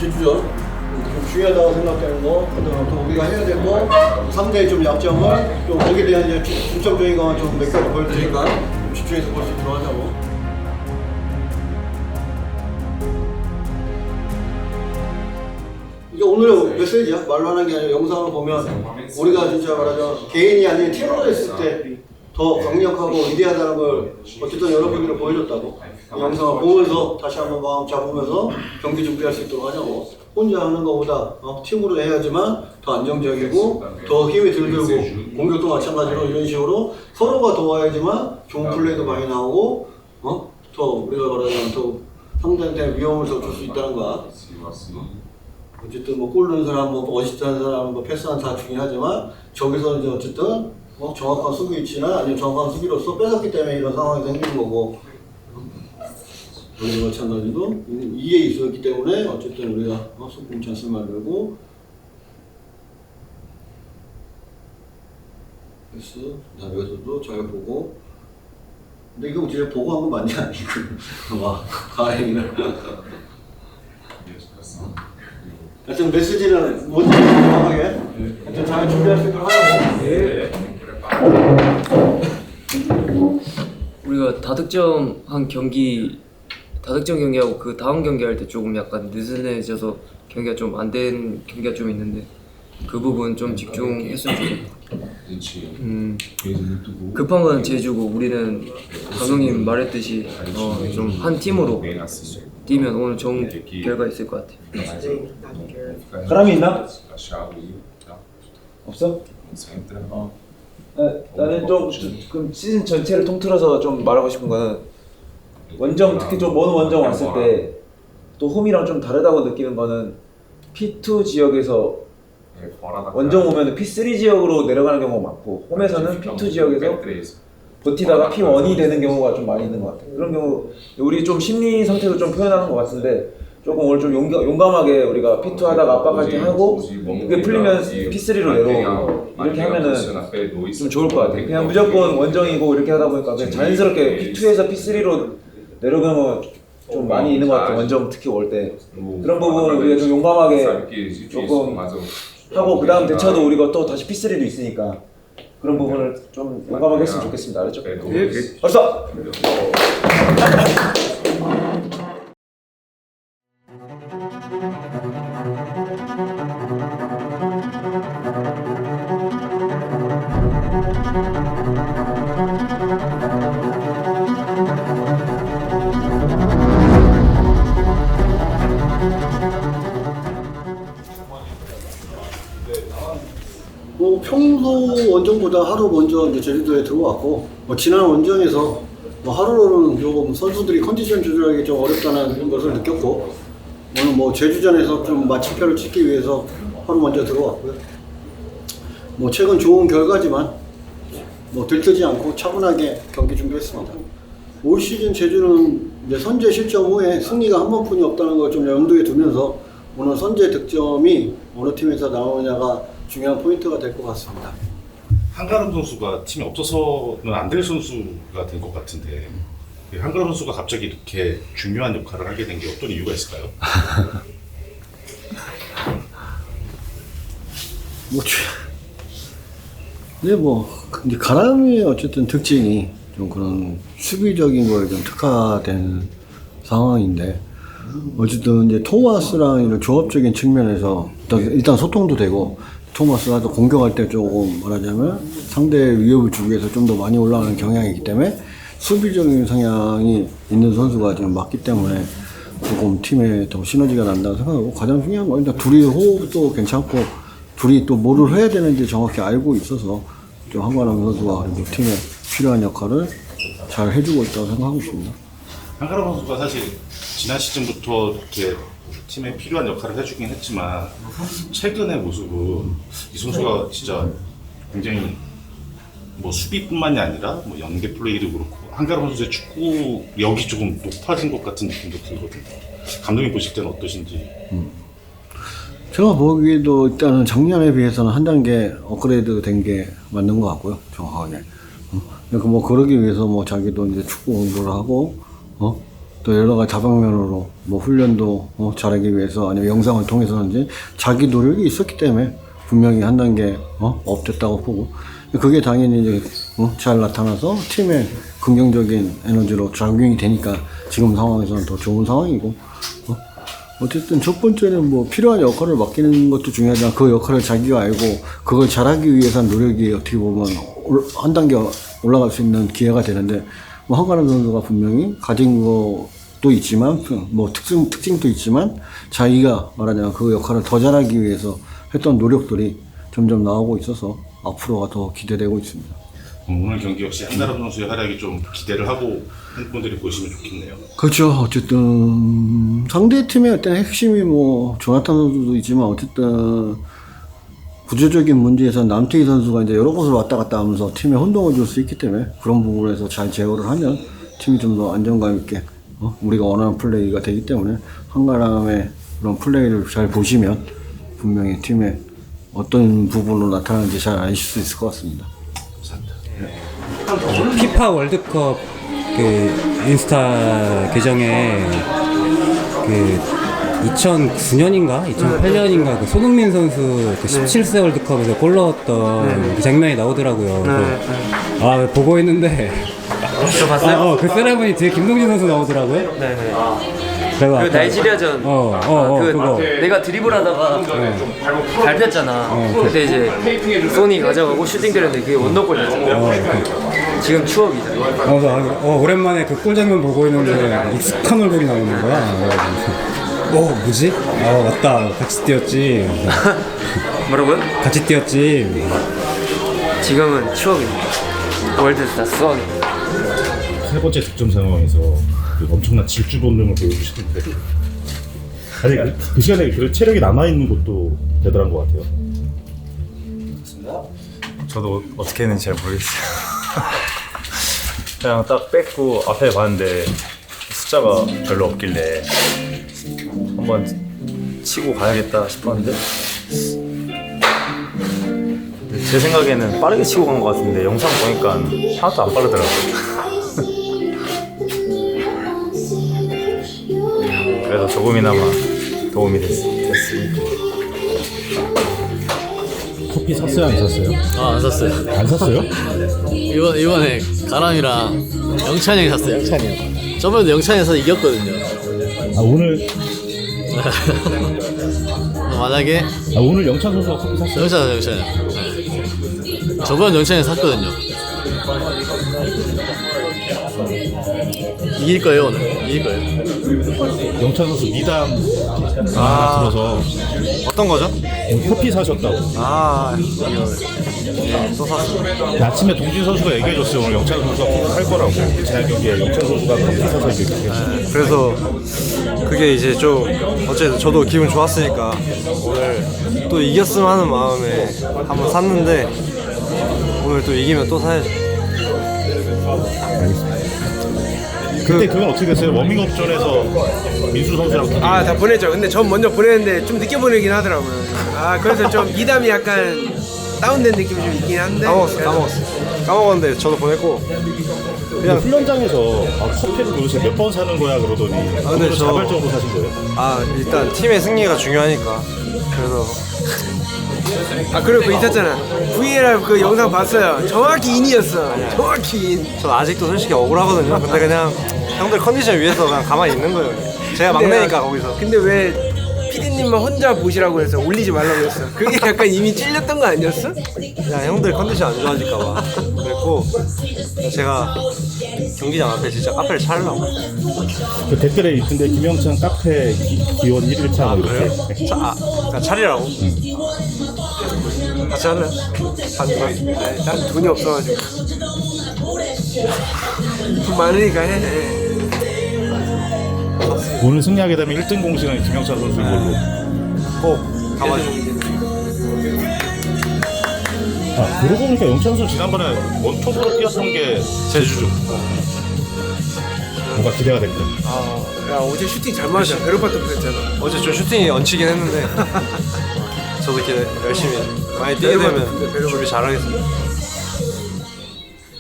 제주전 좀 중요하다고 생각되는 거, 또 우리가 해야 될 거, 상대의 좀 약점을 또 거기에 대한 이제 중점적인 거좀몇 가지 보여드리니까 좀 집중해서 볼 수 있도록 하자고. 이게 오늘의 메시지야. 말로 하는 게 아니라 영상을 보면 우리가 진짜 말하자면 개인이 아닌 팀으로 했을 때 더 강력하고 위대하다는 걸 어쨌든 여러분들이 보여줬다고. 이 영상을 보면서 다시 한번 마음 잡으면서 경기 준비할 수 있도록 하자고. 혼자 하는 것보다 팀으로 해야지만 더 안정적이고 더 힘이 들고 공격도 마찬가지로 이런 식으로 서로가 도와야지만 좋은 플레이도 많이 나오고 더 우리가 말하자면 더 상대한테 위험을 더 줄 수 있다는 거야. 어쨌든 뭐 골 넣는 사람, 뭐 어시스트하는 사람, 뭐 패스하는 다 중요하지만 저기서 이제 어쨌든 정확한 수비 위치나 아니면 정확한 수비로서 뺏었기 때문에 이런 상황이 생기는 거고 여기도 마찬가지로 이에 있었기 때문에 어쨌든 우리가 속공 찬스 만들고 패스 그다음에 여기서도 잘 보고 근데 이거 진짜 보고 한 거 맞냐 이거 와 다행이네. 하여튼 메시지는 뭔지 정확하게 하여튼 잘 준비할 수 있도록 하자고. 네. 우리가 다득점 경기하고 그 다음 경기할 때 조금 약간 느슨해져서 경기가 좀 안 된 경기가 좀 있는데 그 부분 좀 집중했으면 좋겠다. 급한 건 제주고 우리는 감독님 말했듯이 좀 한 팀으로 뛰면 오늘 좋은 결과 있을 것 같아요. 사람이 있나? 없어? 나는 좀 그럼 시즌 전체를 통틀어서 좀 말하고 싶은 거는 원정 특히 좀 먼 원정 왔을 때 또 홈이랑 좀 다르다고 느끼는 거는 P2 지역에서 원정 오면 P3 지역으로 내려가는 경우가 많고 홈에서는 P2 지역에서 버티다가 P1이 되는 경우가 좀 많이 있는 것 같아요. 그런 경우 우리 좀 심리 상태도 좀 표현하는 것 같은데 조금 오늘 좀 용감하게 우리가 P2 하다가 압박할 때 하고 그게 풀리면 P3로 내려오고 이렇게 하면은 좀 좋을 것 같아요. 그냥 무조건 원정이고 이렇게 하다 보니까 그냥 자연스럽게 P2에서 P3로 내려가면 좀 많이 있는 것 같아요. 원정 특히 올 때 그런 부분 우리가 좀 용감하게 조금 하고 그 다음 대처도 우리가 또 다시 P3도 있으니까 그런 부분을 좀 용감하게 했으면 좋겠습니다. 알았죠? 네. 벌써! 뭐 평소 원정보다 하루 먼저 이제 제주도에 들어왔고 지난 원정에서 하루로는 조금 선수들이 컨디션 조절하기 좀 어렵다는 것을 느꼈고 오늘 뭐 제주전에서 좀 마침표를 찍기 위해서 하루 먼저 들어왔고요. 뭐 최근 좋은 결과지만 뭐 들뜨지 않고 차분하게 경기 준비했습니다. 올 시즌 제주는 이제 선제 실점 후에 승리가 한 번뿐이 없다는 걸 좀 염두에 두면서 오늘 선제 득점이 어느 팀에서 나오느냐가 중요한 포인트가 될 것 같습니다. 한가람 선수가 팀에 없어서는 안 될 선수가 된 것 같은데 한가람 선수가 갑자기 이렇게 중요한 역할을 하게 된 게 어떤 이유가 있을까요? 근데 가람의 어쨌든 특징이 좀 그런 수비적인 거에 좀 특화된 상황인데 어쨌든 이제 토마스랑 이런 조합적인 측면에서 일단 소통도 되고 토마스가 또 공격할 때 조금 말하자면 상대의 위협을 주기 위해서 좀 더 많이 올라가는 경향이 있기 때문에 수비적인 성향이 있는 선수가 지금 맞기 때문에 조금 팀에 더 시너지가 난다고 생각하고 가장 중요한 건 일단 둘이 호흡도 괜찮고 둘이 또 뭐를 해야 되는지 정확히 알고 있어서 좀 한관왕 선수가 팀에 필요한 역할을 잘 해주고 있다고 생각하고 있습니다. 한가람 선수가 사실 지난 시즌부터 이렇게 팀에 필요한 역할을 해주긴 했지만 최근의 모습은 이 선수가 진짜 굉장히 뭐 수비뿐만이 아니라 뭐 연계 플레이도 그렇고 한가람 선수의 축구력이 조금 높아진 것 같은 느낌도 들거든요. 감독님 보실 때는 어떠신지? 제가 보기에도 일단은 작년에 비해서는 한 단계 업그레이드 된 게 맞는 것 같고요, 정확하게. 뭐 그러기 위해서 뭐 자기도 이제 축구 공부를 하고, 또 여러 가지 다방면으로 뭐 훈련도 잘하기 위해서 아니면 영상을 통해서든지 자기 노력이 있었기 때문에 분명히 한 단계 업됐다고 보고 그게 당연히 이제 잘 나타나서 팀의 긍정적인 에너지로 작용이 되니까 지금 상황에서는 더 좋은 상황이고 어쨌든 첫 번째는 뭐 필요한 역할을 맡기는 것도 중요하지만 그 역할을 자기가 알고 그걸 잘하기 위해서는 노력이 어떻게 보면 한 단계 올라갈 수 있는 기회가 되는데 뭐 한가람 선수가 분명히 가진 것도 있지만 뭐 특징도 있지만 자기가 말하자면 그 역할을 더 잘하기 위해서 했던 노력들이 점점 나오고 있어서 앞으로가 더 기대되고 있습니다. 오늘 경기 역시 한가람 선수의 활약이 좀 기대를 하고 팬분들이 보시면 좋겠네요. 그렇죠. 어쨌든 상대 팀의 어떤 핵심이 뭐 조나탄 선수도 있지만 어쨌든 구조적인 문제에서 남태희 선수가 이제 여러 곳을 왔다 갔다 하면서 팀에 혼동을 줄 수 있기 때문에 그런 부분에서 잘 제어를 하면 팀이 좀 더 안정감 있게 우리가 원하는 플레이가 되기 때문에 한가람의 그런 플레이를 잘 보시면 분명히 팀의 어떤 부분으로 나타나는지 잘 아실 수 있을 것 같습니다. 피파 월드컵 그 인스타 계정에 그 2009년인가 2008년인가 그 손흥민 선수 그 17세 월드컵에서 골 넣었던 그 장면이 나오더라고요. 아 보고 있는데 저 봤어요? 그 세레머니 뒤에 김동진 선수 나오더라고요. 네네. 내가 그 아까- 나이지리아전 그거 내가 드리블하다가 밟혔잖아. 그때 이제 소니 가져가고 슈팅 때렸는데 그게 원더골이었잖아. 지금 추억이다. 오랜만에 그 골 장면 보고 있는데 익숙한 얼굴이 나오는 거야. 그래가지고 뭐지? 맞다 같이 뛰었지. 뭐라고요? 같이 뛰었지. 지금은 추억입니다. 월드스타 수학입니다. 세 번째 득점 상황에서 그 엄청난 질주 본능을 보여주시는데 아니 그 시간에 그 체력이 남아있는 것도 대단한 것 같아요. 저도 어떻게 했는지 잘 모르겠어요. 그냥 딱 뺏고 앞에 봤는데 숫자가 별로 없길래 한번 치고 가야겠다 싶었는데 제 생각에는 빠르게 치고 간 것 같은데 영상 보니까 하나도 안 빠르더라고요. 그래서 조금이나마 도움이 됐습니다. 커피 샀어요? 안 샀어요? 안 샀어요. 안 샀어요? 이번에 가람이랑 영찬이 형이 샀어요. 영찬이 형. 저번에도 영찬이에서 이겼거든요. 아 오늘 만약에 오늘 영찬 선수가 커피 샀어요? 영찬이 형. 네. 저번 영찬이 샀거든요. 이길 거예요 오늘. 이길 거예요. 영찬 선수 미담 들어서 어떤 거죠? 오늘 커피 사셨다고. 또 샀어요. 아침에 동진 선수가 얘기해줬어요. 오늘 영찬 선수가 커피 살 거라고. 지난 경기에 영찬 선수가 커피 사서 얘기했어요. 그래서 그게 이제 좀 어쨌든 저도 기분 좋았으니까 오늘 또 이겼으면 하는 마음에 한번 샀는데 오늘 또 이기면 또 사야죠. 그때 그건 어떻게 됐어요? 워밍업 전에서 민수 선수랑 다 보냈죠. 근데 전 먼저 보냈는데 좀 늦게 보내긴 하더라고요. 그래서 좀 미담이 약간 다운된 느낌이 좀 있긴 한데. 까먹었는데 저도 보냈고 그냥 훈련장에서 커피를 도대체 몇 번 사는 거야 그러더니 근데 저- 자발적으로 사신 거예요? 일단 팀의 승리가 중요하니까 그래서 그리고 그 있었잖아. VAR 그 영상 봤어요. 정확히 인이었어. 정확히 인. 저 아직도 솔직히 억울하거든요. 근데 그냥 형들 컨디션 위해서 그냥 가만히 있는 거예요. 제가 막내니까 거기서. 근데 왜 PD님만 혼자 보시라고 해서 올리지 말라고 했어? 그게 약간 이미 찔렸던 거 아니었어? 그냥 형들 컨디션 안 좋아질까 봐 그랬고 제가 경기장 앞에 진짜 카페를 차리려고. 그 댓글에 있던데 김영찬 카페 기원 1일차 이렇게. 그냥 차리라고. 같이 할래요? 난 돈이 없어가지고. 돈 많으니까 해. 오늘 승리하게 되면 1등 공신은 김영찬 선수인 걸로. 꼭 가봐줘. 그러고 보니까 영찬 선수 지난번에 원톱으로 뛰었던 게 제주죠. 뭔가 기대가 됐고. 야 어제 슈팅 잘 맞았어. 베르파토 그랬잖아. 어제 좀 슈팅이 얹히긴 했는데 저도 이렇게 열심히 많이 뛰게 되면 준비 잘하겠습니다.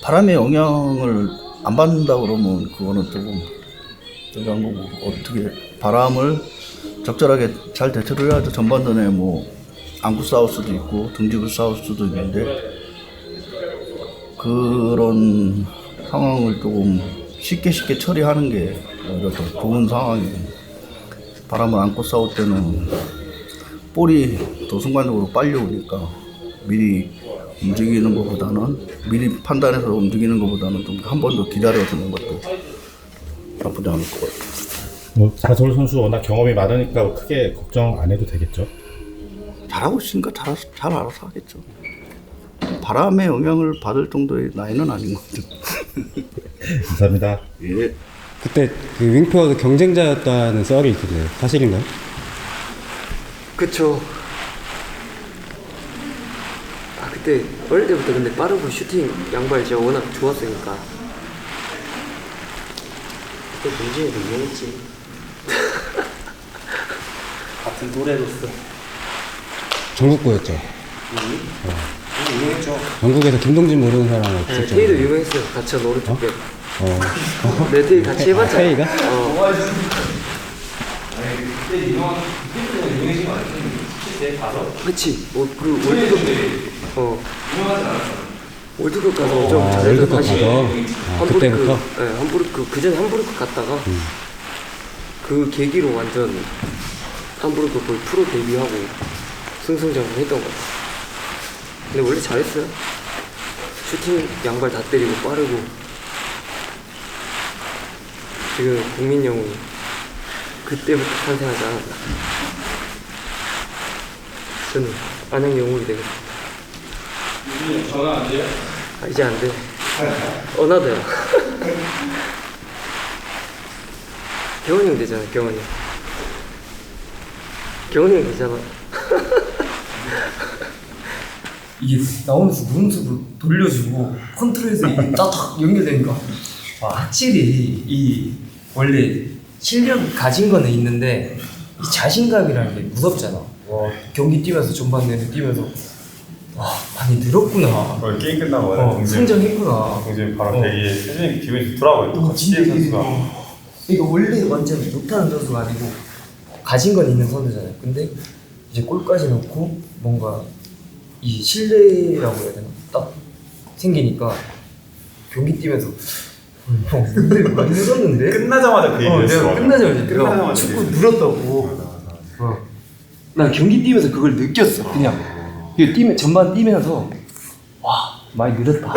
바람의 영향을 안 받는다 그러면 그거는 조금 들어간 거고 어떻게 바람을 적절하게 잘 대처를 해야죠. 전반전에 뭐 안고 싸울 수도 있고 등지고 싸울 수도 있는데 그런 상황을 조금 쉽게 처리하는 게 오히려 더 좋은 상황이에요. 바람을 안고 싸울 때는 볼이 더 순간적으로 빨리 오니까 미리 움직이는 것보다는 미리 판단해서 움직이는 것보다는 좀 한 번 더 기다려주는 것도 나쁘지 않을 것 같아요. 뭐 자솔 선수 워낙 경험이 많으니까 크게 걱정 안 해도 되겠죠. 잘하고 있으니까 잘 알아서 하겠죠. 바람의 영향을 받을 정도의 나이는 아닌 것 같아요. 감사합니다. 예. 그때 그 윙포워드 경쟁자였다는 썰이 있던데 사실인가요? 그쵸. 아 그때 어릴 때부터 근데 빠르고 슈팅 양발 제가 워낙 좋았으니까 그때 문진이도 유명했지. 같은 노래로서 전국구였죠. 유명했죠. 전국에서 김동진 모르는 사람 네, 없었죠. 테이도 유명했어요. 같이 오른쪽 백. 어. 네, 테이 같이 해봤잖아. 테이가? 그치. 그 월드컵. 월드컵 가서 좀 잘해서 월드컵 다시 가서? 그때부터? 네, 함부르크 그 전에 함부르크 갔다가 그 계기로 완전 함부르크 거의 프로 데뷔하고 승승장구했던 것 같아. 근데 원래 잘했어요. 슈팅 양발 다 때리고 빠르고 지금 국민 영웅이 그때부터 탄생하지 않았나. 저는 안양 영웅이 되겠다. 전화 안 돼요? 아, 이제 안 돼. 어나더야. 경원이 형 되잖아, 경원이 형. 경원이 형 되잖아. 이게 나오면서 무음수로 돌려주고 컨트롤에서 이게 딱 연결되니까 확실히 이 원래 실력 가진 거는 있는데 이 자신감이라는 게 무섭잖아. 와, 경기 뛰면서 전반 내내 뛰면서 와 많이 늘었구나. 게임 끝나고 성장했구나. 동진 바로 되게 수준이 기분이 좋더라고요. 또 같이 뛰는 선수가. 이거 원래 완전 못하는 선수가 아니고 가진 건 있는 선수잖아요. 근데 이제 골까지 넣고 뭔가 이 신뢰라고 해야 되나? 딱 생기니까 경기 뛰면서 근데 많이 늘었는데? 끝나자마자 그 얘기했어. 내가 끝나자마자 축구 늘었다고. 나 경기 뛰면서 그걸 느꼈어. 그냥 이거 전반 뛰면서 와 많이 늘었다.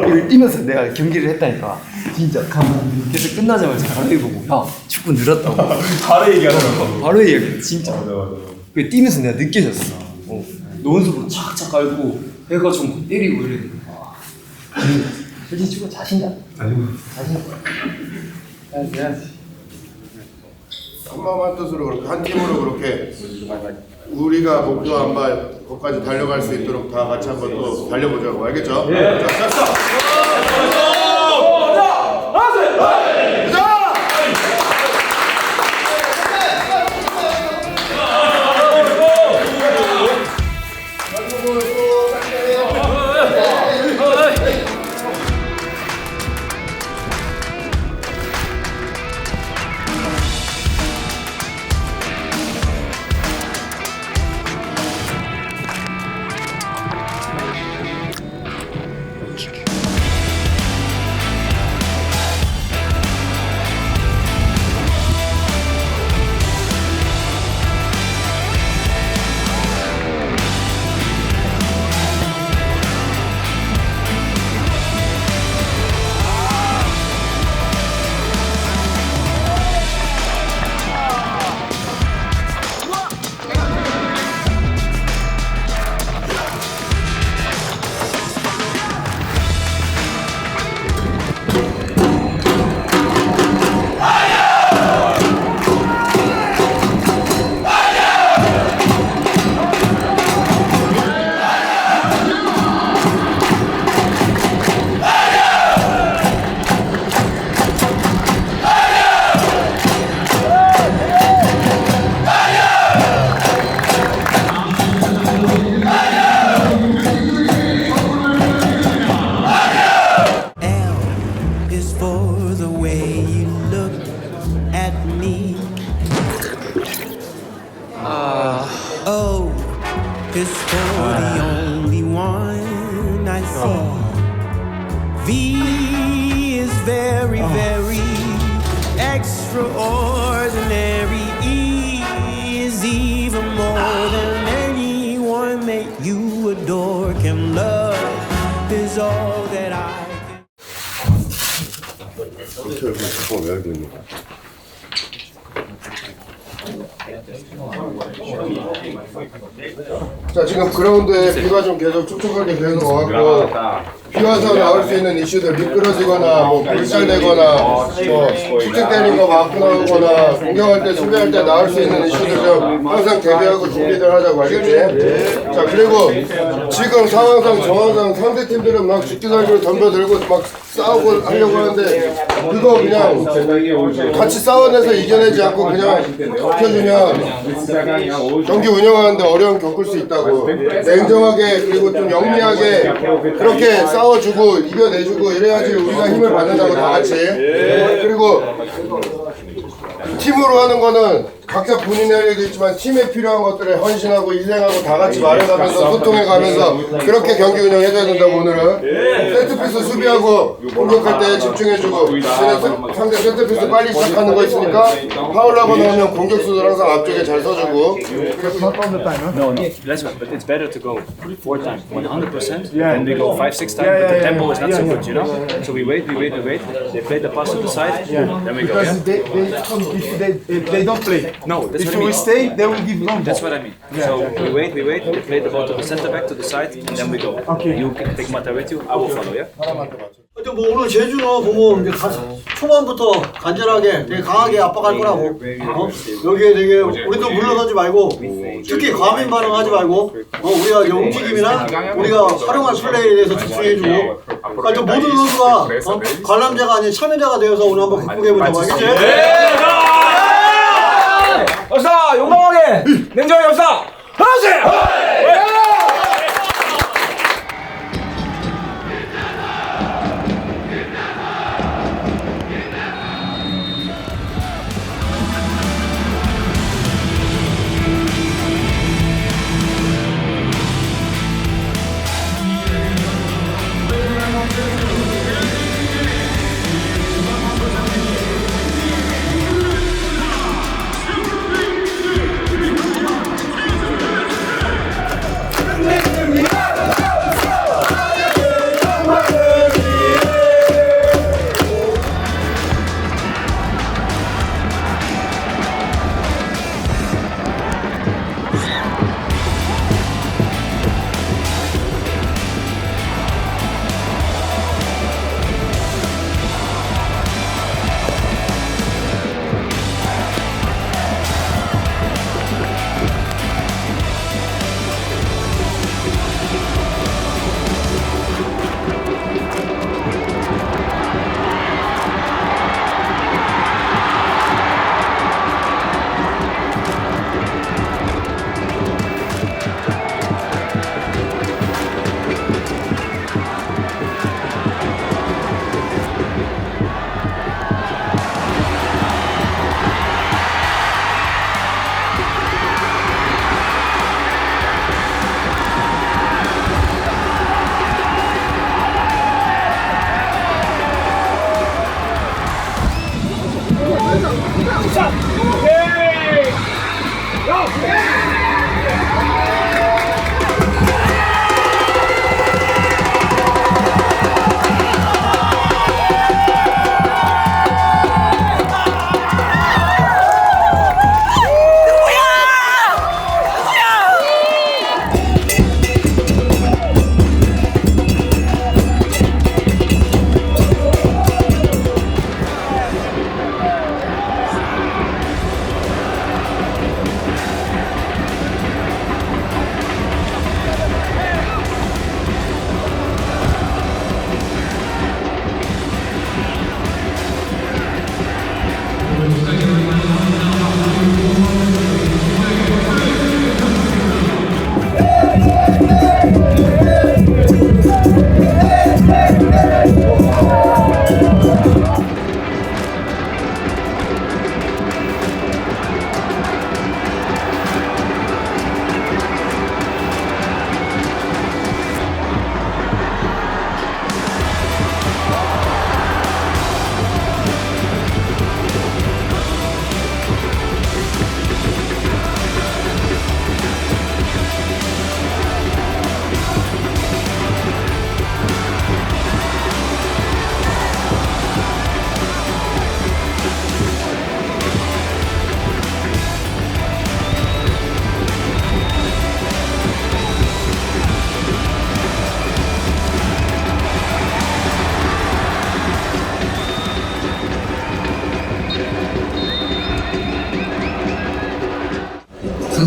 이걸 뛰면서 내가 경기를 했다니까. 진짜 가만 계속 끝나자마자 바로 보고 야 축구 늘었다고. 바로 얘기하는 거. 바로 얘기해 진짜. 맞아. 그 뛰면서 내가 느껴졌어. 노원수로 착착 깔고 해가지고 때리고 이래. 솔직히 축구 자신감. 자신감. 해야지. 한마음 한뜻으로 그렇게 한 팀으로 그렇게 우리가 목표한 바 거기까지 달려갈 수 있도록 다 같이 한번 또 달려보자고. 알겠죠? 예. 자, 자. I see. V is very, very extraordinary. E is even more than anyone that you adore can love. Is all that I 그렇게 얼굴 잠깐 왜 알고 있는 거야? 자, 지금 그라운드에 비가 좀 계속 촉촉하게 계속 와갖고 비 와서 나올 수 있는 이슈들, 미끄러지거나 뭐 불살되거나 뭐 축축되는 거 막 나오거나 공격할 때 수비할 때 나올 수 있는 이슈들 좀 항상 대비하고 준비들 하자고, 알겠지? 자, 그리고 지금 상황상 정황상 상대 팀들은 막 죽기 살기로 덤벼들고 막 싸우고 하려고 하는데 그거 그냥 같이 싸워내서 이겨내지 않고 그냥 덮여주면 경기 운영하는데 어려움 겪을 수 있다고. 냉정하게 그리고 좀 영리하게 그렇게 싸워주고 이겨내주고 이래야지 우리가 힘을 받는다고, 다 같이. 그리고 팀으로 하는 거는 각자 본인의 할 일도 있지만 팀에 필요한 것들에 헌신하고 희생하고 다 같이 말해가면서 소통해가면서 그렇게 경기 운영해줘야 된다고. 오늘은 세트피스 수비하고 공격할 때 집중해주고 상대 세트피스 빨리 시작하는 거 있으니까 파울하고 나오면 공격수들 항상 앞쪽에 잘 서주고. No, less, but it's better to go 4 times, 100%, than we go 5-6 times, but the tempo is not so good, you know? So we wait, they play the pass to the side, then we go. They don't play. No, that's If what I we mean. stay, they will give long That's ball. what I mean. So we wait, they play the ball to the center back, to the side, and then we go. Okay. You can take Mata with you, I will follow, yeah? 하여튼 뭐 오늘 제주는 보면 이제 초반부터 간절하게 되게 강하게 압박할 거라고. 여기에 되게 우리도 물러서지 말고 특히 과민 반응하지 말고 우리가 이제 움직임이나 우리가 활용할 플레이에 대해서 집중해주고. 하여튼 모든 선수가 관람자가 아닌 참여자가 되어서 오늘 한번 극복해보자고, 알겠지? 역사 용감하게 냉정한 역사 하나씩.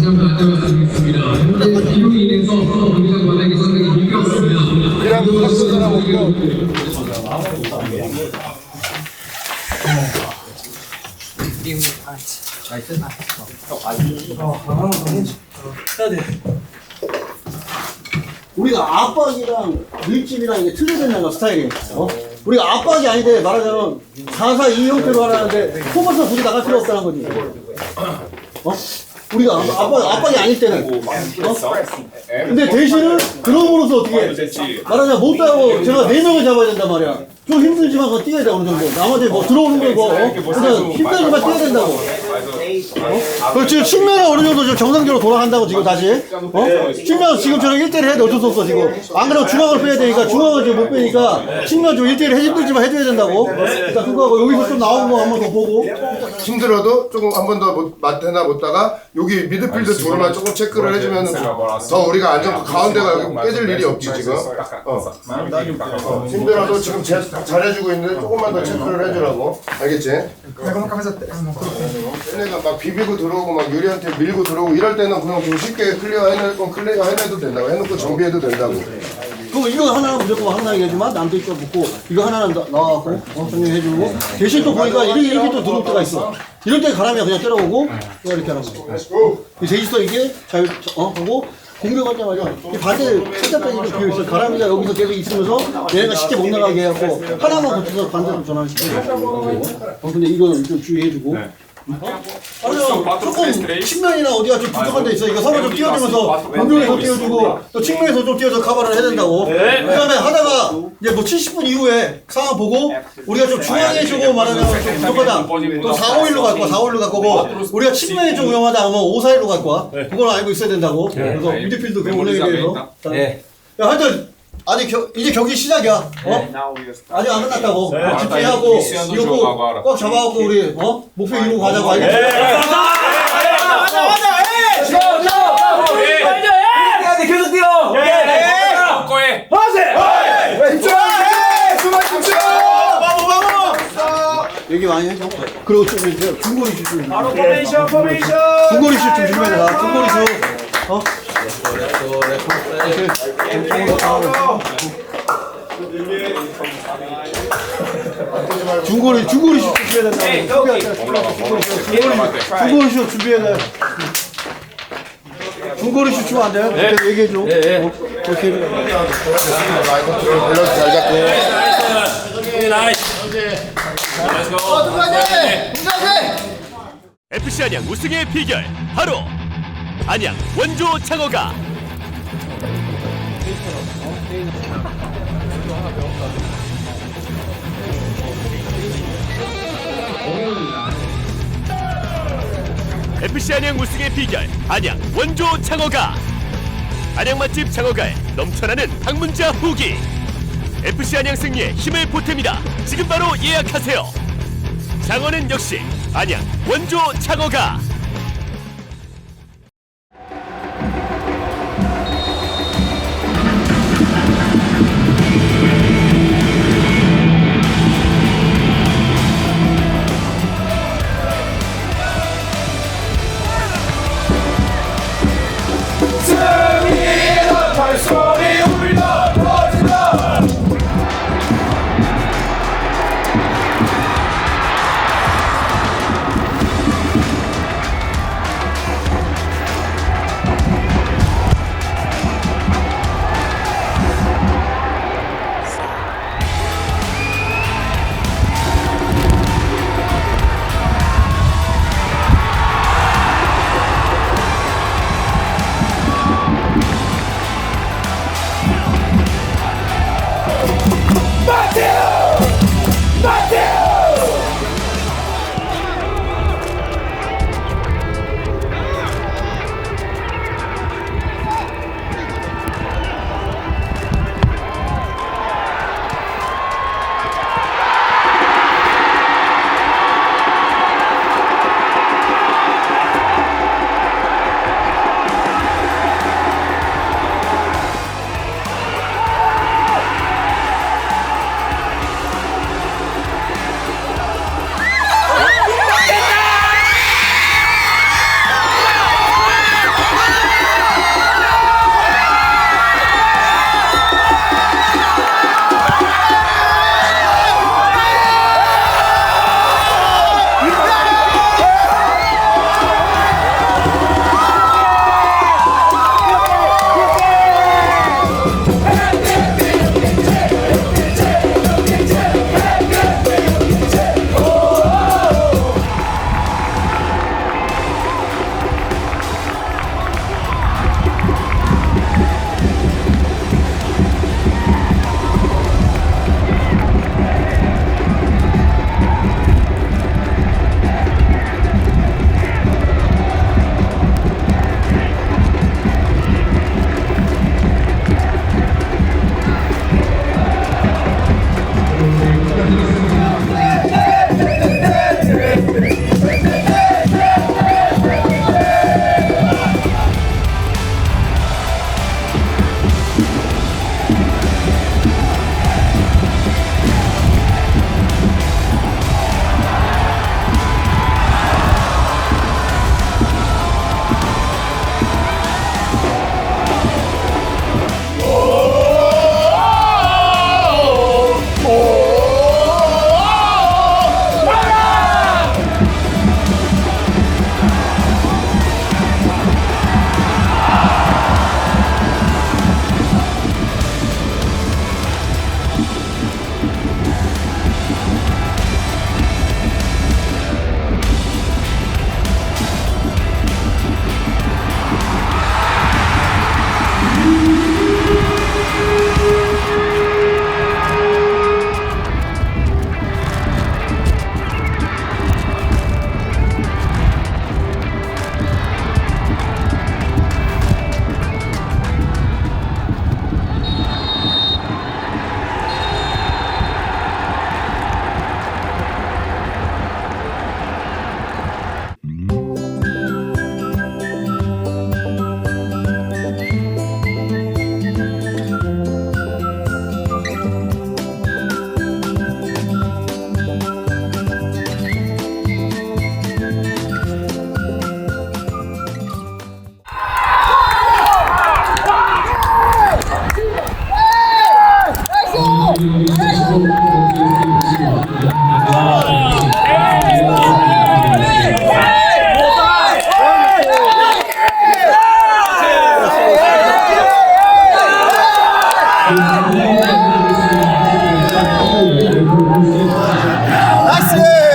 다시 한번 안녕드리겠습니다. 현재 비로 인해서 경기장 관객이 상당히 힘들었습니다. 우리가 압박이랑 밀집이랑 이게 틀려졌나 봐, 스타일이. 우리가 압박이 아닌데 말하자면 4-4-2 형태로 하라는데 포커스 굳이 나갈 필요 없다는 거지. 우리가 압박이 아닐 때는. 근데 대신은 그럼으로써 어떻게 말하자면 못 따고 제가 4명을 잡아야 된단 말이야. 좀 힘들지만 그거 뛰어야 돼 어느 정도. 나머지 뭐 들어오는 거 뭐 그냥 힘들지만 뛰어야 된다고. 그리고 지금 측면은 어느 정도 지금 정상적으로 돌아간다고 지금 다시. 측면 지금처럼 1대1 해야 돼. 어쩔 수 없어 지금. 안 그러면 중앙을 빼야 되니까 중앙을 지금 못 빼니까 측면 좀 1대1 힘들지만 해줘야 된다고. 일단 그거하고 여기서 좀 나오는 거 한 번 더 보고. 힘들어도 조금 한 번 더 맞대나 못다가 여기 미드필드 둘만 조금 체크를 해주면 더 우리가 안정도 가운데가 여기 깨질 일이 없지 지금. 힘들어도 지금 잘해주고 있는데 조금만 더 체크를 해주라고. 알겠지? 얘네가 막 비비고 들어오고 막 유리한테 밀고 들어오고 이럴 때는 그냥 좀 쉽게 클리어 해낼 건 클리어 해내도 된다고. 해놓고 정비해도 된다고. 그럼 이거 하나는 무조건 항상 해주면 남도 있고 붙고 이거 하나는 나와갖고 정리해주고 대신 또 보니까 이렇게 또 들어올 때가 있어. 이럴 때 가람이야 그냥 때려오고 이렇게 하는 거. 제이스도 이게 잘 하고 공격하자마자 이 반대 살짝 빼기로 비어있어. 가람이가 여기서 계속 있으면서 얘네가 쉽게 못 나가게 해갖고 하나만 붙여서 반대로 전환을 시키고. 근데 이거는 좀 주의해주고. 조금 측면이나 어디가 좀 부족한 데 있어. 이거 서로 좀 띄워주면서 공격에서 띄워주고 또 측면에서 좀 띄워서 커버를 해야 된다고. 그 다음에 하다가 이제 뭐 70분 이후에 상황 보고 우리가 좀 중앙에 주고 말하면 좀 부족하다. 또 4-5-1로 갈 거야. 4-5-1로 갈 거고 우리가 측면이 좀 위험하다 하면 5-4-1로 갈 거야. 그걸 알고 있어야 된다고. 그래서 미드필드 그 운영에 대해서. 야, 하여튼 아직 이제 경기 시작이야. 아직 안 끝났다고. 집중하고 이거 꼭 잡아갖고 우리 목표 이루고 가자고. 알겠지? 계속 뛰어. 얘기 많이 해줘. 그리고 좀 이제 중거리 슛 좀. 바로 포메이션. 중거리 슛 좀 준비해 라. 중거리 슛. 중거리 슛 준비해야 된다. 중거리 슛 준비해야 돼. 중거리 슛 주면 안 돼요? 네. 얘기해줘. 오케이. 밸런스 잘 잡고. FC 안양 우승의 비결 바로 안양 원조 창어가. FC 안양 우승의 비결 안양 원조 창어가. 안양 맛집 창어가의 넘쳐나는 방문자 후기. FC 안양 승리에 힘을 보탭니다. 지금 바로 예약하세요. 장어는 역시 안양 원조 창어가.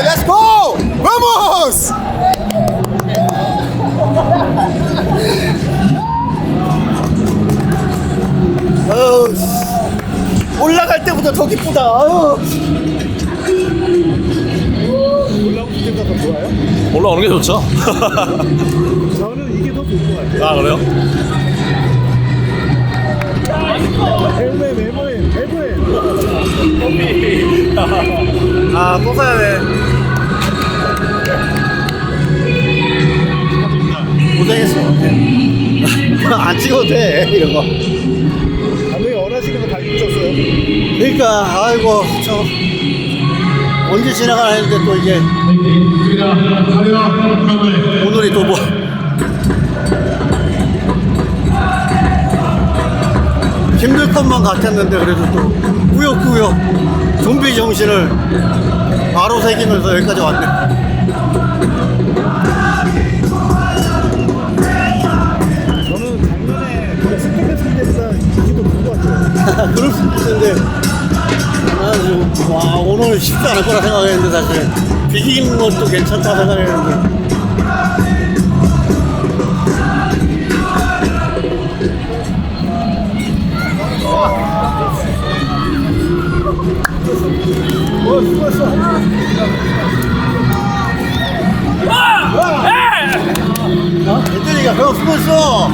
Let's go! Vamos! 올라갈 때보다 더 기쁘다. 아유. 올라오는 게 좋죠. 저는 이게 더 좋은 것 같아요. 아 그래요? 아, 또 사야 돼. 고생했어. 안 찍어도 돼, 이런 거. 감독이 원하시는 거 다 입으셨어요? 그러니까, 아이고, 언제 지나가나 했는데 또 이게. 오늘이 또 뭐. 힘들 것만 같았는데 그래도 또 꾸역꾸역 좀비 정신을 바로 새기면서 여기까지 왔네. 저는 작년에 그냥 스펙했을 때보다 이게 더 좋은 것 같아요. 그럴 수 있는데 나는 지금 와 오늘 쉽지 않을 거라 생각했는데 사실 비기는 것도 괜찮다 생각했는데 수고했어. 애들이가 형 수고했어.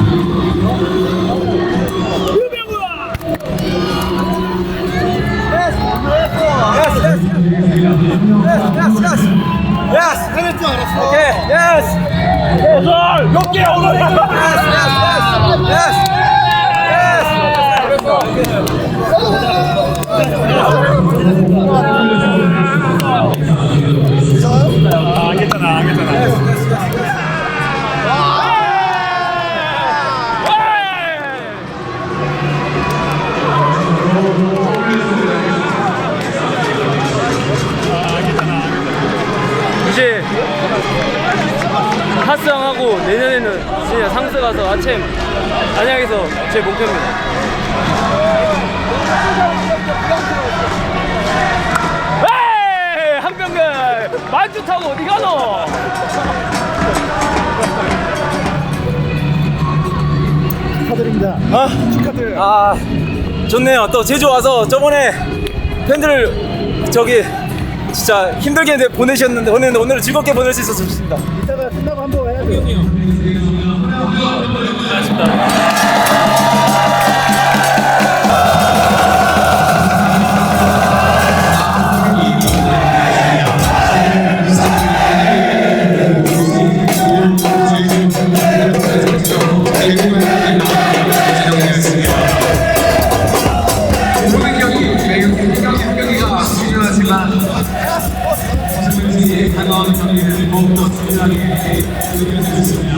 Yes, 해낼 줄 알았어. okay, yes. 오늘 몇 개 오늘. Yes. 안 괜찮아, 안 괜찮아. 이제 하스왕하고 내년에는 진짜 상스 가서 아침 안양에서 제 목표입니다. 에이! 한병글 만주 타고 어디 가노? 축하드립니다. 축하드려요. 아 좋네요. 또 제주 와서 저번에 팬들 저기 진짜 힘들게 보내셨는데 오늘은 즐겁게 보낼 수 있어서 좋습니다. 이따가 끝나고 한번 해야죠. 모든 경기가 중요하지만 선수들이 다가오는 경기를 더욱더 중요하게 여겨주셨습니다.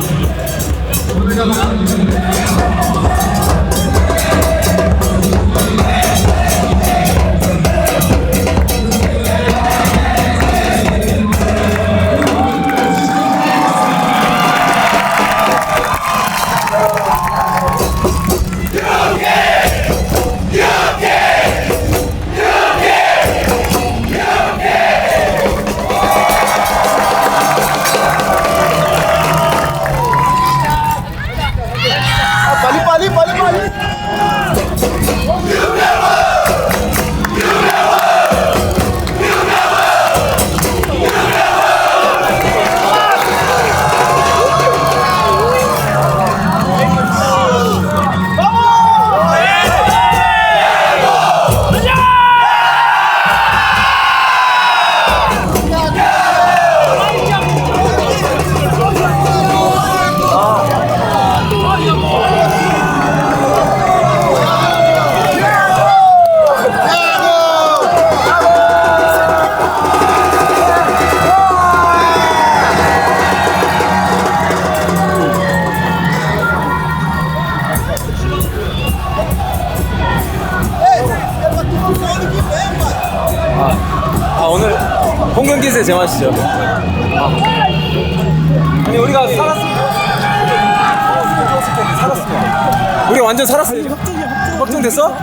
빨리. 오늘 홍경기세 제맛이죠. 아니 우리가 살았으면 우리 완전 살았으면 확정됐어?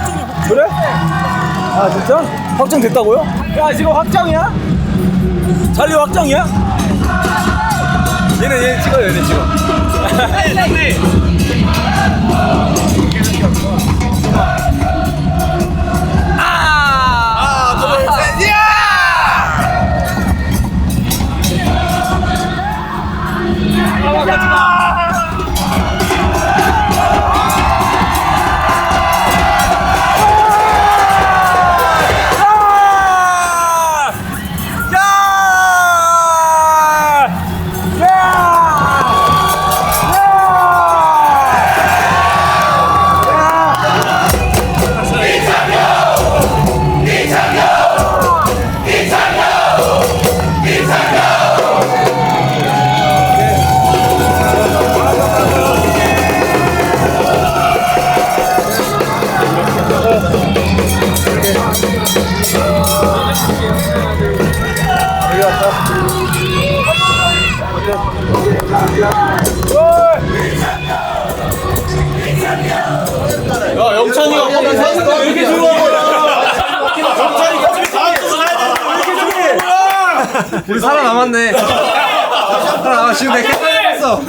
그래? 아 진짜? 확정됐다고요? 야 지금 확정이야? 잔류 확정이야? 얘 찍어요 얘네 지금. 야 영찬이가 거기 사는데 왜 이렇게 좋아? 영찬이 거기 왜 이렇게 좋아? 우리 살아남았네. 살아남았어. 지금 내가 살아남았어.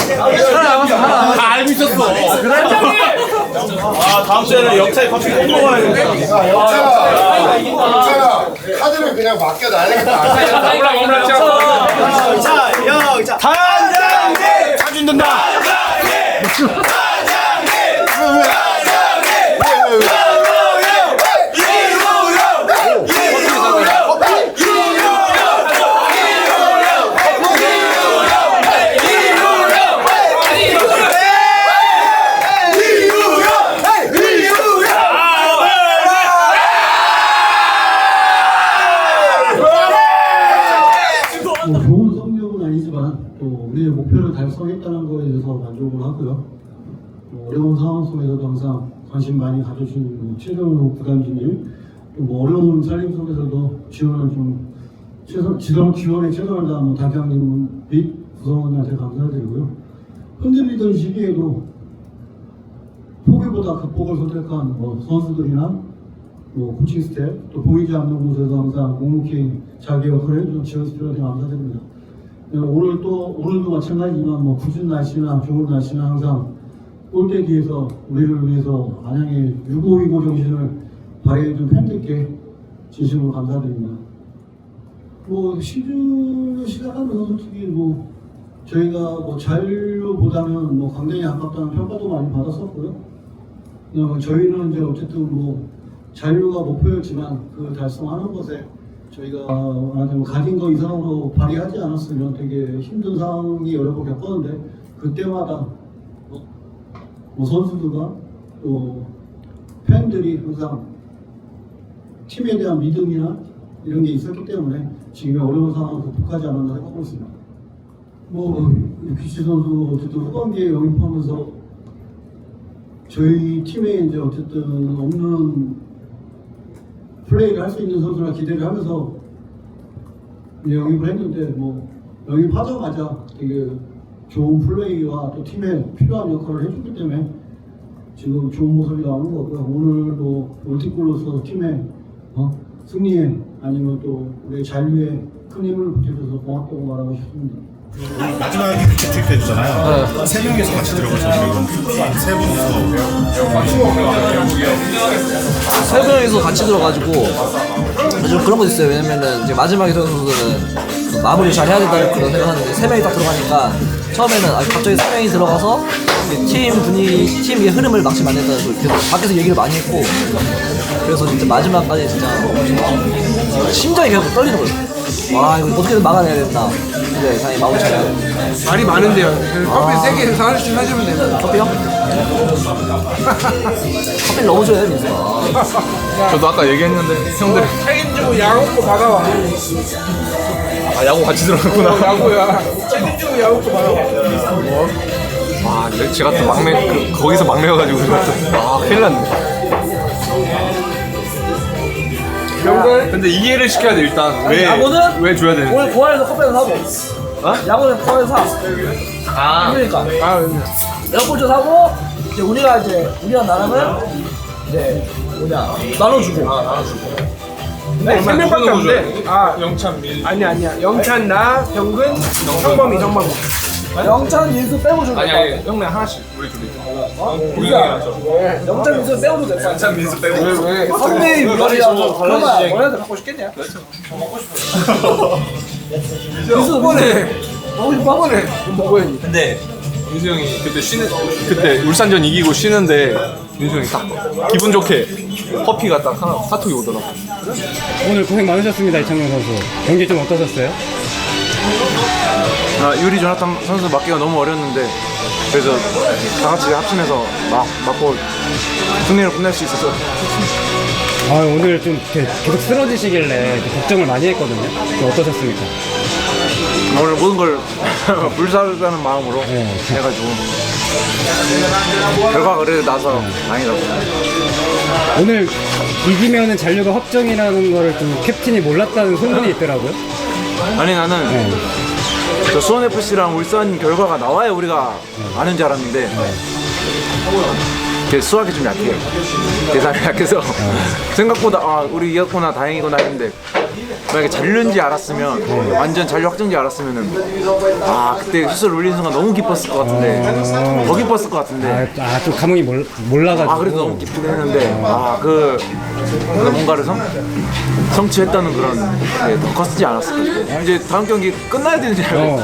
살아남았어. 다 알고 있었어. 아 다음 주에는 영찬이 커피 꼭 먹어야 돼. 영찬아 카드를 그냥 맡겨놔야 되겠다. 자, 단장님 사준다. 좋은 성적은 아니지만 또 우리의 목표를 달성했다는 거에 대해서 만족을 하고요. 어려운 상황 속에서도 항상 관심 많이 가져주신 최정우 부단주님, 또 어려운 살림 속에서도 지원을 좀 지원에 최선을 다한 단장님 및 구성원들한테 감사드리고요. 흔들리던 시기에도 포기보다 극복을 선택한 선수들이나 코칭 스텝, 또 보이지 않는 곳에서 항상 묵묵히 자기 역할을 해주는 지원 스태프한테 감사드립니다. 오늘도 마찬가지지만 굳은 날씨나 좋은 날씨나 항상 골대기에서 우리를 위해서 안양의 유고이고 정신을 발휘해준 팬들께 진심으로 감사드립니다. 시즌 시작하면서 솔직히 저희가 잔류보다는 강등이 아깝다는 평가도 많이 받았었고요. 저희는 이제 어쨌든 잔류가 목표였지만 그 달성하는 것에 저희가 가진 거 이상으로 발휘하지 않았으면 되게 힘든 상황이 여러 번 겪었는데 그때마다 선수들과 또 팬들이 항상 팀에 대한 믿음이나 이런 게 있었기 때문에 지금의 어려운 상황을 극복하지 않았나 생각하고 있습니다. 유키치 선수 어쨌든 후반기에 영입하면서 저희 팀에 이제 어쨌든 없는 플레이를 할 수 있는 선수라 기대를 하면서 영입을 했는데 영입하자마자 되게 좋은 플레이와 또 팀에 필요한 역할을 해주기 때문에 지금 좋은 모습이 나오는 거고요. 오늘도 멀티골로서 팀의 승리에 아니면 또 우리 잔류에 큰 힘을 보태줘서 고맙다고 말하고 싶습니다. 마지막에 교체 투입해주잖아요. 세 명이서 같이 들어가잖아요. 세 명이서 같이 들어가지고 좀 그런 거 있어요. 왜냐면은 이제 마지막에 들어간 선수들은 마무리 잘 해야 된다는 그런 생각하는데 세 명이 딱 들어가니까 처음에는 갑자기 세 명이 들어가서 팀 분위기, 팀의 흐름을 막지 않는다는 걸 계속 밖에서 얘기를 많이 했고 그래서 진짜 마지막까지 진짜 심장이 계속 떨리는 거예요. 와 이거 어떻게든 막아내야 된다. 근데 당연히 마무리 잘해야 돼. 말이 많은데요. 커피 3개 하나씩 하시면 됩니다. 커피요? 커피를 너무 좋아해요 민수가. 저도 아까 얘기했는데 형들 책임지고 야구도 받아와. 아 야구 같이 들어갔구나. 야구야. 책임지고 야구도 받아와. 아 제가 또 막내 거기서 막내여가지고 큰일 났네. 근데 이해를 시켜야 돼 일단. 야구는 왜 줘야 되는지. 오늘 공항에서 커피를 사고. 야구는 공항에서 사. 그러니까. 에어포트 사고 이제 우리랑 나랑은 이제 나눠주고. 네, 3명밖에 안 돼. 영찬, 민. 아니야. 영찬, 나, 병근, 성범이. 영찬, 민수 빼고 줘. 아니, 형네 하나씩. 우리 둘이. 영찬, 민수 빼고 줘. 영찬, 민수 빼고. 왜? 선배의 물건이라서 달라지지. 너네들 갖고 싶겠냐? 그렇죠. 민수 먹고 싶어? 먹어야지. 근데 민수 형이 그때 울산전 이기고 쉬는데 민수 형이 딱 기분 좋게 커피가 딱 하나 카톡이 오더라고. 오늘 고생 많으셨습니다, 이창용 선수. 경기 좀 어떠셨어요? 유리 조나탄 선수 맞기가 너무 어렸는데 그래서 다 같이 합심해서 맞고 승리로 끝낼 수 있어서 오늘 좀 이렇게 계속 쓰러지시길래 걱정을 많이 했거든요. 좀 어떠셨습니까? 오늘 모든 걸 불사르다는 마음으로 해가지고 결과가 그래도 나서 다행이라고. 오늘 이기면은 잔류가 확정이라는 거를 좀 캡틴이 몰랐다는 소문이 있더라고요. 아니 나는 저 수원FC랑 울산 결과가 나와야 우리가 아는 줄 알았는데 수학이 좀 약해. 계산이 약해서 생각보다 우리 이겼구나 다행이구나 했는데 만약에 잔류인지 알았으면 완전 잔류 확정인지 알았으면은 그때 휘슬 울리는 순간 너무 기뻤을 것 같은데 더 기뻤을 것 같은데 좀 감흥이 몰라가지고 그래도 너무 기쁘긴 했는데 뭔가를 성취했다는 그런 게 더 컸지 않았을까. 이제 다음 경기 끝나야 되는 줄 알고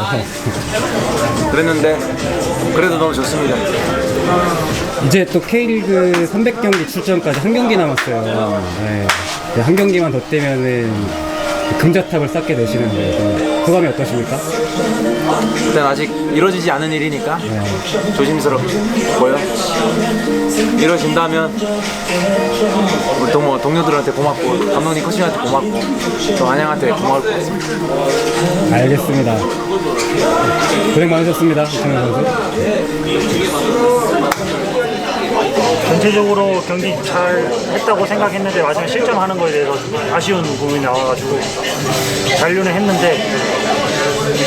그랬는데 그래도 너무 좋습니다. 이제 또 K리그 300경기 출전까지 한 경기 남았어요. 한 경기만 더 뛰면은 금자탑을 쌓게 되시는데 소감이 어떠십니까? 일단 아직 이루어지지 않은 일이니까 조심스럽고요. 이루어진다면 우리 동료들한테 고맙고 감독님 코치한테 고맙고 또 안양한테 고마울 것 같습니다. 알겠습니다. 고생 많으셨습니다, 이창용 선수. 전체적으로 경기 잘 했다고 생각했는데 마지막에 실점하는 거에 대해서 좀 아쉬운 부분이 나와가지고 잔류는 했는데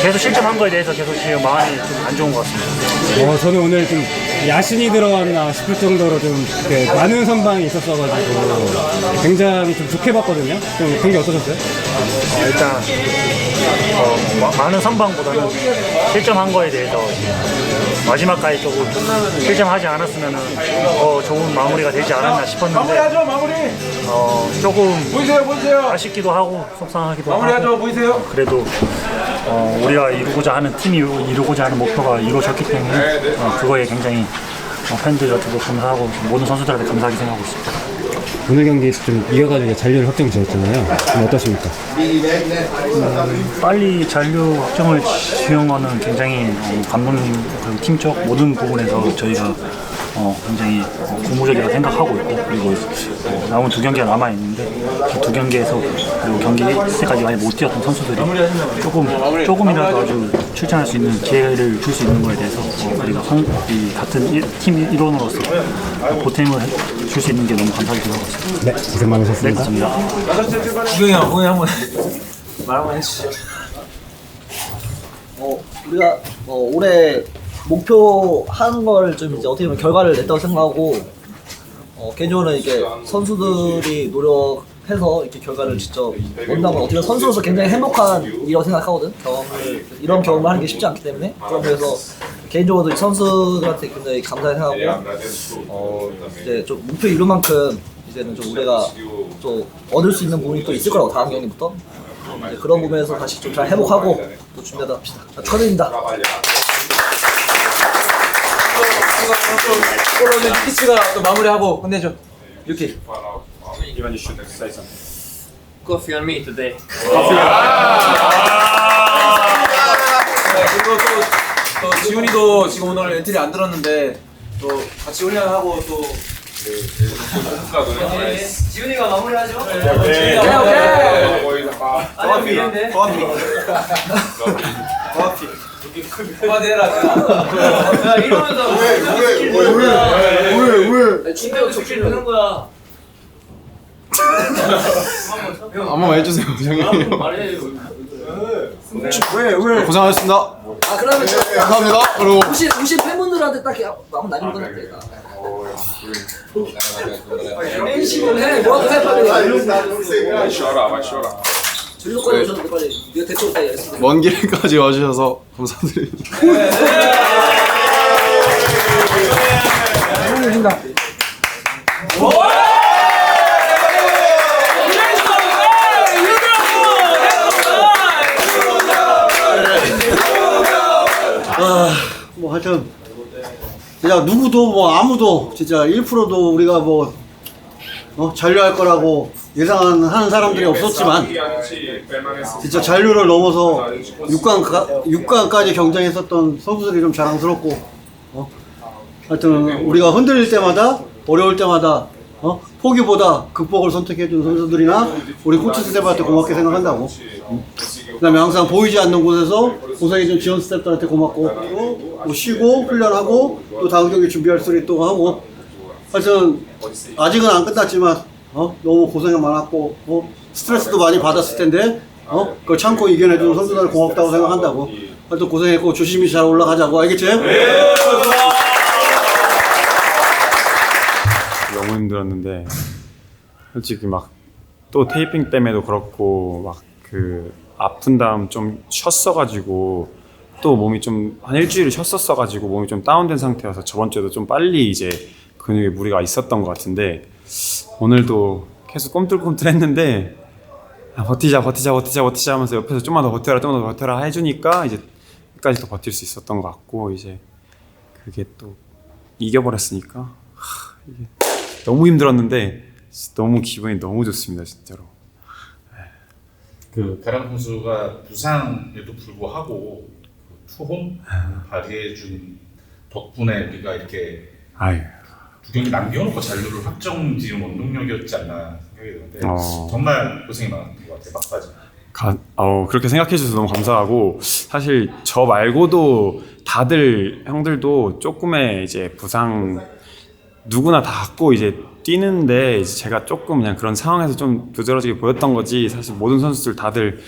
계속 실점한 거에 대해서 계속 지금 마음이 좀 안 좋은 것 같습니다. 저는 오늘 좀 야신이 들어왔나 싶을 정도로 좀 많은 선방이 있었어가지고 굉장히 좀 좋게 봤거든요. 좀 경기 어떠셨어요? 일단 많은 선방보다는 실점한 거에 대해서 마지막까지 조금 실점하지 않았으면 더 좋은 마무리가 되지 않았나 싶었는데 조금 아쉽기도 하고 속상하기도 하고 그래도 우리가 이루고자 하는 팀이 이루고자 하는 목표가 이루어졌기 때문에 그거에 굉장히 팬들한테도 감사하고 모든 선수들한테 감사하게 생각하고 있습니다. 오늘 경기 좀 이겨가지고 잔류를 확정 지었잖아요. 어떠십니까? 빨리 잔류 확정을 지은 거는 굉장히 감독님 그리고 팀적 모든 부분에서 저희가 굉장히 고무적이라고 생각하고 있고 그리고 남은 2경기가 남아 있는데 그 2경기에서 그리고 경기 1세까지 많이 못 뛰었던 선수들이 조금이라도 아주 출전할 수 있는 기회를 줄 수 있는 거에 대해서 우리가 같은 팀 일원으로서 보탬을 줄 수 있는 게 너무 감사하게 생각하고 있습니다. 네, 고생 많으셨습니다. 네, 감사합니다. 구경이 한번 말 한번 해주시죠. 우리가 올해 목표하는 걸 좀 이제 어떻게 보면 결과를 냈다고 생각하고 개인적으로는 이게 선수들이 노력해서 이렇게 결과를 직접 얻는다면 어떻게 보면 선수로서 굉장히 행복한 일이라고 생각하거든. 이런 경험을 하는 게 쉽지 않기 때문에 그런 면에서 개인적으로도 선수들한테 굉장히 감사히 생각하고 이제 좀 목표 이룰 만큼 이제는 좀 우리가 좀 얻을 수 있는 부분이 또 있을 거라고 다음 경기부터 그런 부분에서 다시 좀 잘 회복하고 또 준비하다 합시다. 축하드립니다. 이걸로는 키치가 또 마무리하고 끝내죠. 유키. Ivan, you should say something. Coffee on me today. 그리고 또 지훈이도 지금 오늘 엔트리 안 들었는데 또 같이 훈련하고 또 지훈이가 마무리하죠? 오케이. 커피. 그만해라. 야 이러면서 왜? 준비하고 적시를 하는 거야. 한 번만 해주세요, 형님. 왜? 고생하셨습니다. 아 그러면 감사합니다. 그리고 오신 팬분들한테 딱 한번 남긴 건 어때? 팬심을 해. 뭐라도 해 빨리. 전력까지 오셨는데 빨리. 네가 대표 빨리 했어. 먼 길까지 와주셔서 감사드립니다. 뭐 하여튼 진짜 누구도 뭐 아무도 진짜 1%도 우리가 뭐 잔류할 거라고 예상하는 사람들이 없었지만 진짜 잔류를 넘어서 6강까지 경쟁했었던 선수들이 좀 자랑스럽고 하여튼 우리가 흔들릴 때마다 어려울 때마다 포기보다 극복을 선택해준 선수들이나 우리 코치 스태프한테 고맙게 생각한다고. 그 다음에 항상 보이지 않는 곳에서 고생해준 지원 스태프들한테 고맙고 뭐 쉬고 훈련하고 또 다음 경기 준비할 수 있도록 하고 하여튼 아직은 안 끝났지만 너무 고생이 많았고 스트레스도 많이 받았을 텐데 그걸 참고 이겨내준 선수들 고맙다고 생각한다고. 하여튼 고생했고 조심히 잘 올라가자고. 알겠지? 너무 힘들었는데 솔직히 막 또 테이핑 때문에도 그렇고 막 그 아픈 다음 좀 쉬었어가지고 또 몸이 좀 한 일주일을 쉬었었어가지고 몸이 좀 다운된 상태여서 저번 주에도 좀 빨리 이제 근육에 무리가 있었던 것 같은데 오늘도 계속 꼼틀꼼틀했는데 버티자 하면서 옆에서 좀만 더 버텨라 해주니까 이제 끝까지 더 버틸 수 있었던 것 같고 이제 그게 또 이겨버렸으니까 이게 너무 힘들었는데 너무 기분이 너무 좋습니다 진짜로. 그 가람 선수가 부상에도 불구하고 투혼 발휘해준 덕분에 우리가 이렇게 두 경기 남겨놓고 잔류를 확정 지은 원동력이었지 않나 생각이 드는데 정말 고생이 많았던 것 같아요 막바지. 그렇게 생각해 주셔서 너무 감사하고 사실 저 말고도 다들 형들도 조금의 이제 부상 누구나 다 갖고 이제 뛰는데 이제 제가 조금 그냥 그런 상황에서 좀 부드러지게 보였던 거지 사실 모든 선수들 다들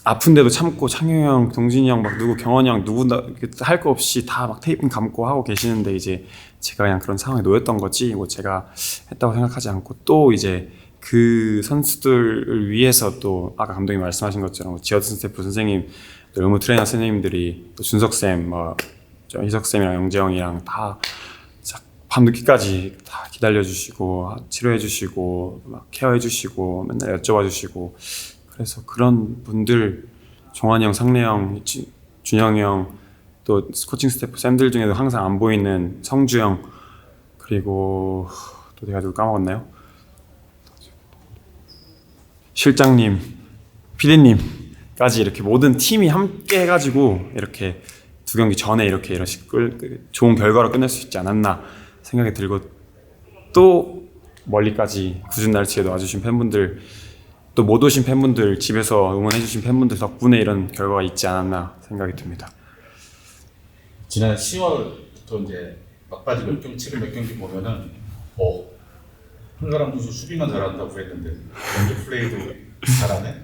아픈데도 참고 창용이 형, 동진이 형, 막 누구 경원이 형 누구나 할 거 없이 다 막 테이핑 감고 하고 계시는데 이제 제가 그냥 그런 상황에 놓였던 거지 뭐 제가 했다고 생각하지 않고 또 이제 그 선수들을 위해서 또 아까 감독님 말씀하신 것처럼 지어든 스태프 선생님, 또 의무 트레이너 선생님들이 또 준석 쌤, 뭐 희석 쌤이랑 영재 형이랑 다 밤늦게까지 다 기다려주시고 치료해주시고 막 케어해주시고 맨날 여쭤봐주시고 그래서 그런 분들 종환이 형, 상래 형, 준영이 형 또 코칭 스태프 쌤들 중에도 항상 안 보이는 성주 형 그리고 또 내가 누구 까먹었나요? 실장님, PD님까지 이렇게 모든 팀이 함께 해가지고 이렇게 두 경기 전에 이렇게 좋은 결과로 끝낼 수 있지 않았나 생각이 들고 또 멀리까지 굳은 날씨에도 와주신 팬분들 또 못 오신 팬분들 집에서 응원해주신 팬분들 덕분에 이런 결과가 있지 않았나 생각이 듭니다. 지난 10월부터 이제 막바지 최근 몇 경기 보면은 한가람 선수 수비만 잘한다고 했는데 먼저 플레이도 잘하네.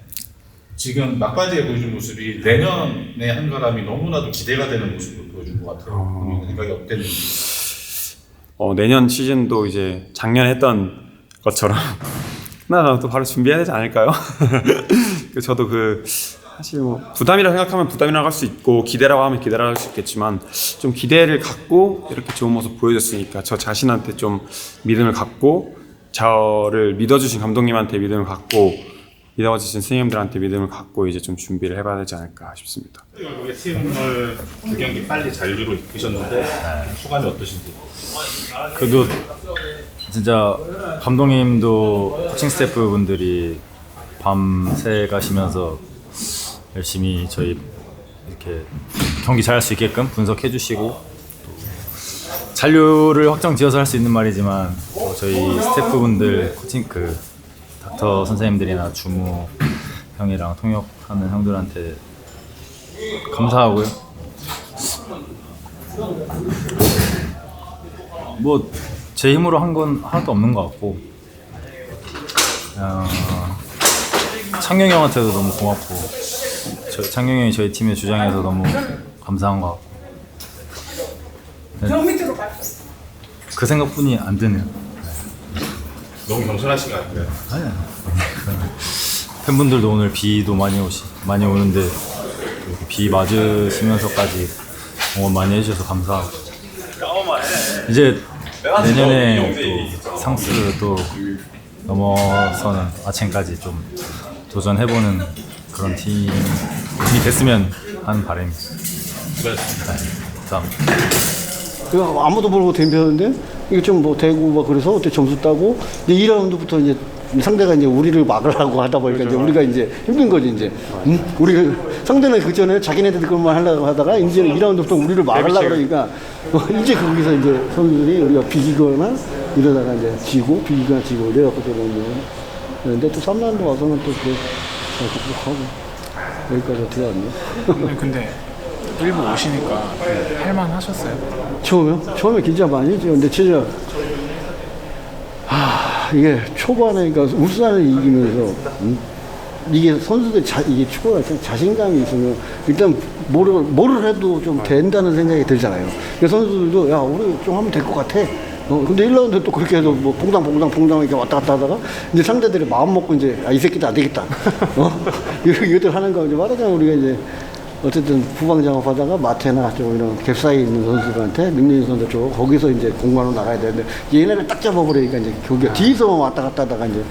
지금 막바지에 보여준 모습이 내년에 한가람이 너무나도 기대가 되는 모습을 보여준 것 같아요. 생각이 어땠는지. 내년 시즌도 이제 작년에 했던 것처럼 또 바로 준비해야 되지 않을까요? 저도 사실 뭐 부담이라 생각하면 부담이라고 할 수 있고 기대라고 하면 기대라고 할 수 있겠지만 좀 기대를 갖고 이렇게 좋은 모습 보여줬으니까 저 자신한테 좀 믿음을 갖고 저를 믿어주신 감독님한테 믿음을 갖고 믿어주신 선생님들한테 믿음을 갖고 이제 좀 준비를 해봐야 되지 않을까 싶습니다. 우리 팀을 두 경기 빨리 잔류로 이끄셨는데 소감이 어떠신지? 그래도 진짜 감독님도 코칭 스태프 분들이 밤새 가시면서 열심히 저희 이렇게 경기 잘할 수 있게끔 분석해 주시고 또 잔류를 확정 지어서 할 수 있는 말이지만 또 저희 스태프분들 코칭 닥터 선생님들이나 주무 형이랑 통역하는 형들한테 감사하고요. 뭐 제 힘으로 한 건 하나도 없는 것 같고 창경이 형한테도 너무 고맙고 창경이 형이 저희 팀의 주장해서 너무 감사한 것 같고 그 생각뿐이 안 드네요. 너무 겸손하신 것 같아요. 아니야. 팬분들도 오늘 비도 많이 오는데 이렇게 비 맞으시면서까지 응원 많이 해주셔서 감사하고 이제 내년에 또 상스도 넘어서는 아첸까지 좀 도전해보는 그런 팀이 됐으면 하는 바람입니다. 감사합니다. 아무도 모르고 덤볐는데 이게 좀 뭐 되고 막 그래서 어떻게 점수 따고 이제 2라운드부터 이제 상대가 이제 우리를 막으려고 하다 보니까 이제 우리가 이제 힘든 거지 이제. 우리가 상대는 그 전에 자기네들 것만 하려고 하다가 이제 2라운드부터 우리를 막으려고 그러니까 이제 거기서 이제 선수들이 우리가 비기거나 이러다가 이제 지고 비기거나 지고 이래갖고 그러는데 또 3라운드 와서는 또 그렇게 극복하고 여기까지 어떻게 왔네. 근데 일부 오시니까 할만 하셨어요? 처음에 긴장 많이 했죠. 근데 진짜 이게 초반에 그러니까 울산을 이기면서 이게 선수들 이게 축구가 자신감이 있으면 일단 뭐를 해도 좀 된다는 생각이 들잖아요. 그래서 선수들도 야 우리 좀 하면 될 것 같아. 근데 1라운드 또 그렇게 해서 뭐 봉당 이렇게 왔다 갔다 하다가 이제 상대들이 마음 먹고 이제 이 새끼도 안 되겠다. 이것들 하는 거 이제 말하자면 우리가 이제 어쨌든 후방 작업하다가 마테나 좀 이런 갭 사이에 있는 선수들한테 민민이 선수 쪽 거기서 이제 공간으로 나가야 되는데 얘네를 딱 잡아버리니까 이제 거기가 뒤에서만 왔다 갔다 하다가 이제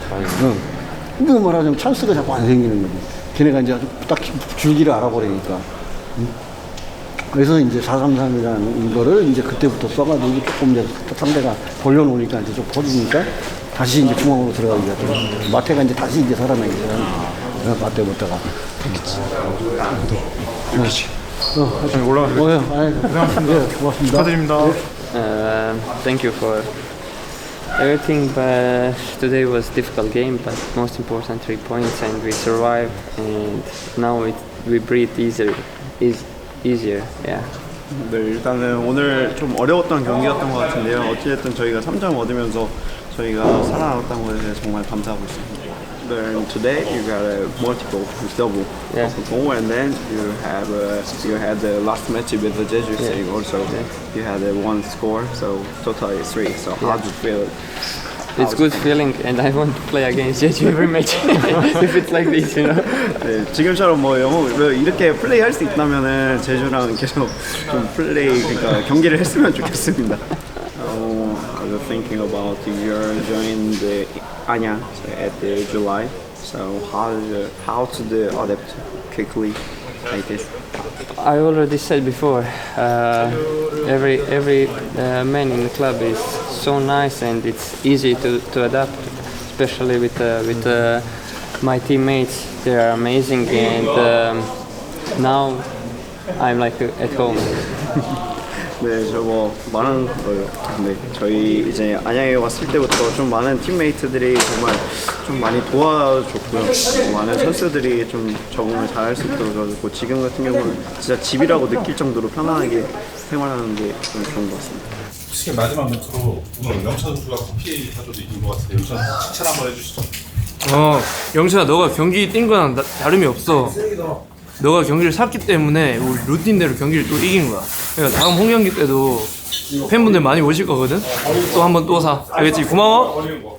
이거 말하자면 찬스가 자꾸 안 생기는 거지. 걔네가 이제 아주 딱 줄기를 알아버리니까. 그래서 이제 4-3-3이라는 이거를 이제 그때부터 써가지고 조금 이제 상대가 벌려놓으니까 이제 좀 퍼지니까 다시 이제 중앙으로 들어가기 같아요. 마테가 이제 다시 이제 살아나기 시작하니까. 마테 못다가 Thank you for everything, but today was a difficult game, but most important 3 points and we survived and now we breathe easier, yeah. 네, 일단은 오늘 좀 어려웠던 경기였던 것 같은데요. 어찌됐든 저희가 3점 얻으면서 저희가 살아남았다는 것에 정말 감사하고 있습니다. Then today you got a multiple double goal, and then you had the last match with the Jeju City also. You had 1 score, so totally 3. So how do you feel? It's good feeling, and I want to play against Jeju every match if it's like this, you know. 네, 지금처럼 뭐 이렇게 플레이할 수 있다면은 제주랑 계속 좀 그러니까 경기를 했으면 좋겠습니다. I was thinking about you're joining the Anyang at the July. So how to adapt quickly like this? I already said before. Every man in the club is so nice and it's easy to adapt, especially with my teammates. They are amazing and now I'm like at home. 네, 저 뭐 많은 네, 저희 이제 안양에 왔을 때부터 좀 많은 팀메이트들이 정말 좀 많이 도와줬고요. 많은 선수들이 좀 적응을 잘할 수 있도록 도와줬고 지금 같은 경우는 진짜 집이라고 느낄 정도로 편안하게 생활하는 게 좀 좋은 것 같습니다. 솔직히 마지막 멘트로 오늘 영찬 선수가 커피 사줘도 이긴 것 같아요. 영찬 칭찬 한번 해주시죠. 영찬아, 너가 경기 뛴 거랑 다름이 없어. 너가 경기를 샀기 때문에 우리 루틴대로 경기를 또 이긴 거야. 그러니까 다음 홈 경기 때도 팬분들 많이 오실 거거든. 또 한번 또 사. 알겠지? 고마워.